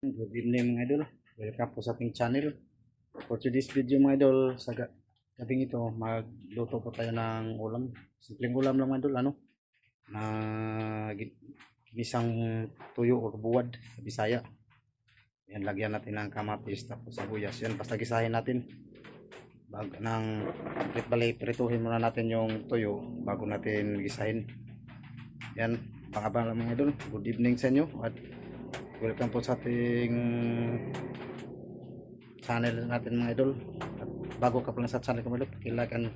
Good evening mga idol. Welcome po sa ating channel. For today's video mga idol, sa gabing ito, magluto po tayo ng ulam. Simpleng ulam lang mga idol, na ginisang tuyo o buwad sa Bisaya. Yan, lagyan natin ng kamatis tapos sibuyas. Yan, basta gisahin natin. Prituhin muna natin yung tuyo bago natin gisahin. Yan, pangabang lang mga idol. Good evening sa inyo at welcome po sa ating channel natin mga idol. At bago ka pa lang sa channel ko mga idol, like and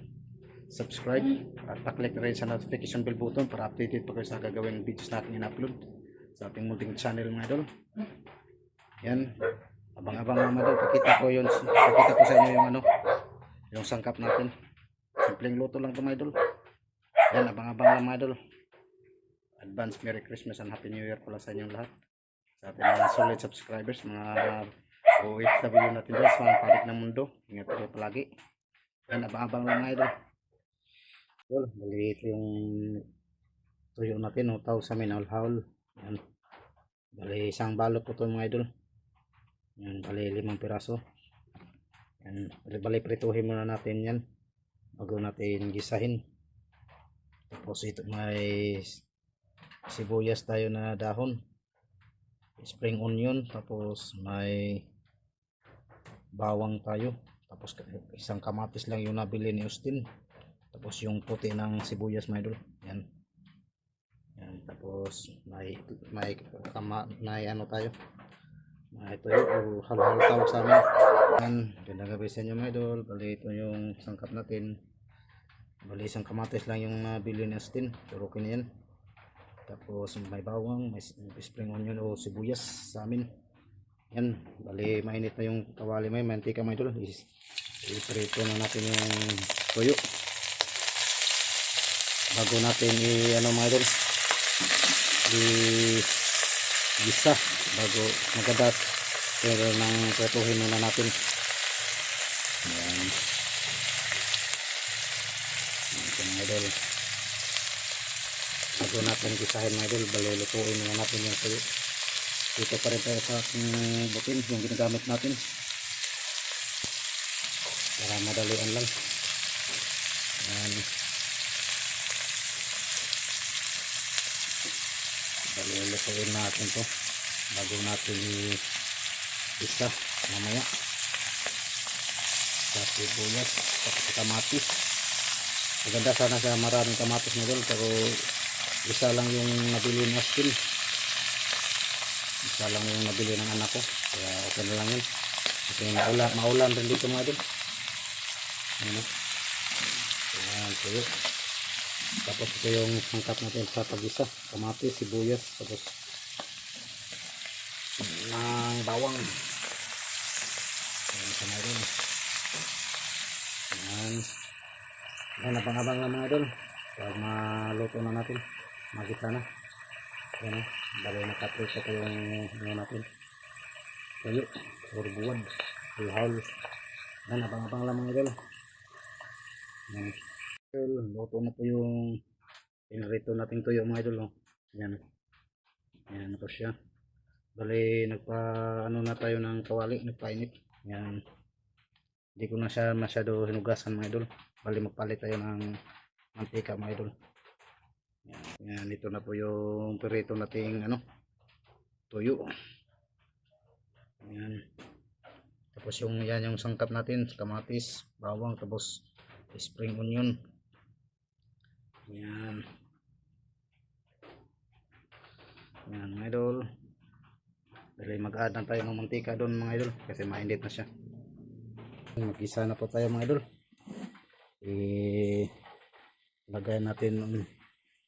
subscribe at paklik na rin sa notification bell button para updated pa kayo sa gagawin videos natin in-upload sa ating munting channel mga idol. Yan, abang-abang mga idol, pakita ko sa inyo yung sangkap natin. Simpleng luto lang ito mga idol. Yan, abang-abang lang mga idol. Advance Merry Christmas and Happy New Year pala sa inyong lahat, sa ating mga solid subscribers, mga OFW natin dyan sa mga palig ng mundo. Ingat kayo palagi. Yan, abang-abang lang mga idol. Maliit yung tuyo natin, utaw sa minahol-hawol. Yan, bali isang balot po ito mga idol. Yan, bali 5 piraso. Yan, bali prituhin muna natin yan bago natin gisahin. Tapos ito may sibuyas tayo na dahon, spring onion, tapos may bawang tayo, tapos isang kamatis lang yung nabili ni Austin, tapos yung puti ng sibuyas mga idol. Yan, yan, tapos may ano tayo, may ito yung halo-halo tawag sa amin. Yan, ginagabi sa inyo mga idol. Bali ito yung sangkap natin. Bali isang kamatis lang yung nabili ni Austin, pero okay na yan. Tapos may bawang, may spring onion o sibuyas sa amin. Yan, bali mainit na yung kawali, may mantika mga idol. I-prito na natin yung tuyo bago natin mga idol, i-gisa bago magadas. Pero nang prituhin muna natin. Yan, ito mga idol. Bago natin gisahin mga idol, balulutuin na natin yung tuyo. Dito pa rin tayo sa ating butin, yung ginagamit natin para madalian lang. Yan, balulutuin natin to bago natin isa mamaya sa sibuyas at kamatis. Maganda sana sa maraming kamatis mga idol, pero isa lang yung nabili ng Austin, isa lang yung nabili ng anak ko, kaya okay na lang yun kasi maulan rin dito mga idol. Ayan, tuyo. Tapos ito yung sangkap natin sa pag-isa, kamatis, sibuyas, tapos ng bawang. Ayan, mga idol. Ayan, ayan, abang-abang lang mga idol pag maluto na natin, magita na. Ayan, bali nakaprito ko yung natin tuyo or buwad or haul. Ayan, abang-abang lang mga idol. Ayan, luto na po yung pinarito nating tuyo mga idol. Ayan, ayan na po siya. Bali nagpa-ano na tayo ng kawali, nagpainit. Ayan, hindi ko na siya masyado hinugasan mga idol. Bali magpalit tayo ng mantika mga idol. Yan, ito na po yung perito nating tuyo. Yan. Tapos yung sangkap natin, kamatis, bawang, tapos spring onion. Yan. Yan mga idol. Dali mag-add na tayo ng mantika doon mga idol kasi mainit na siya. Mag-isa na po tayo mga idol. Lagay natin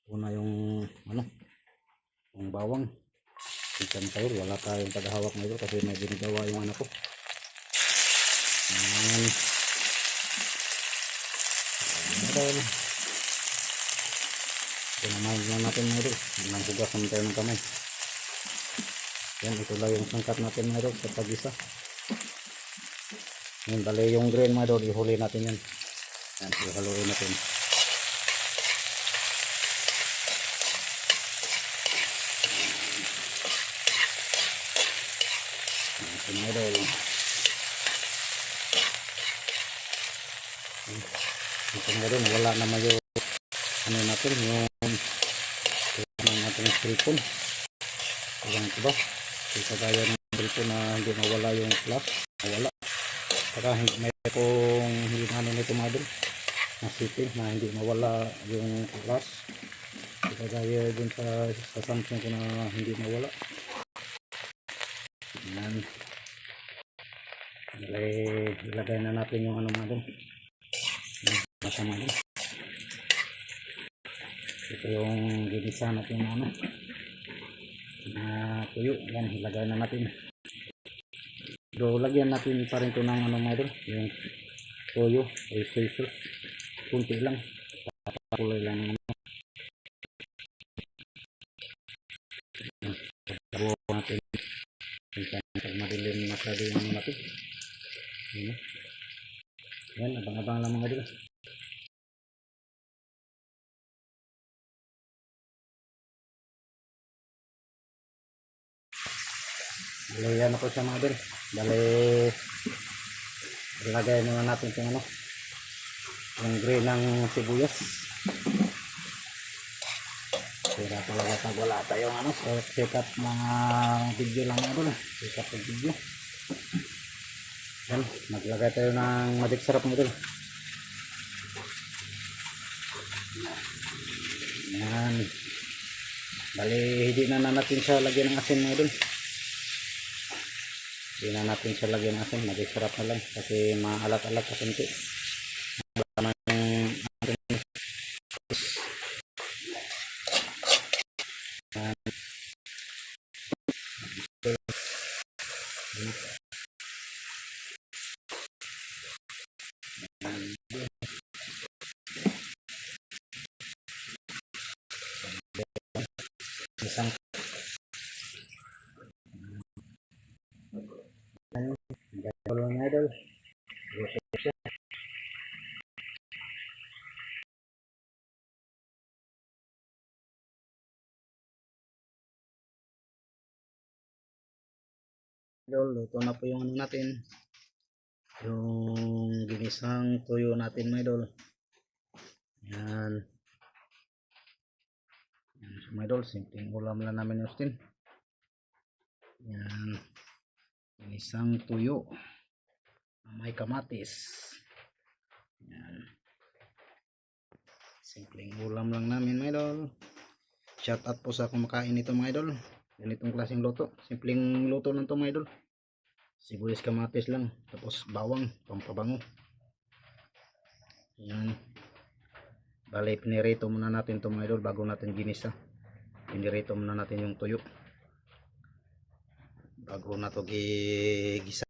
una yung yung bawang. Ikan tayo, wala tayong tagahawak na ito kasi may ginagawa yung anak ko. Ayan, ayan, pinamahin lang natin mga idol, nang hugas naman tayo ng kamay. Yan, ito lang yung sangkap natin mga idol sa pag-isa. Yan, bali yung green mga idol, ihuli natin yan. Yan, ihaluin natin. Ito mga idol. Ito mga idol, wala naman yung ano natin, yung ating cellphone. Alam ito ba? Kasi kaya ng cellphone na hindi mawala yung flash. Mawala. Saka may kung hindi na ano nito mga idol. Nasipin na hindi mawala yung flash. Kagaya dun sa Samsung ko na hindi mawala. Yan. Ilagay na natin yung ano mga dun. Masama dun. Ito yung ginisa natin na ano. Na tuyo. Yan, ilagay na natin. Pero lagyan natin pa rin ito ng ano mga dun. Yung tuyo. O soy sauce. Kunti lang. Kulay lang naman. Tabuhan natin. Pag madilim masyado yung ano natin. Yan, abang-abang lang mga dito. Bali, ano ko siya mga dito. Bali, ilagay naman natin yung ano. Yung gray ng sibuyas. Kaya talaga pag wala tayong ano, sikat mga video lang mga dito. Sikat ng video. Yan, maglagay tayo ng magic sarap mga dito. Yan. Bali, hindi na natin siya lagyan ng asin mga dun. Hindi na natin siya lagyan ng asin. Magic sarap na lang. Kasi maalat-alat kasunti. Wala naman yung asin. Isang idol ng idol. Idol, luto na po yung ano natin. Yung ginisang tuyo natin mga idol. Yan. Yan so, mga idol, simpleng ulam lang namin yung Austin. Yan. Ginisang tuyo. May kamatis. Yan. Simpleng ulam lang namin mga idol. Shout out po sa kumakain nito mga idol. Ganitong klaseng luto. Simpleng luto lang to mga idol. Sibuyas kamatis lang. Tapos bawang. Pampabango. Yan. Bale, pinirito muna natin to mga idol bago natin ginisa. Pinirito muna natin yung tuyo. Bago na to gisa.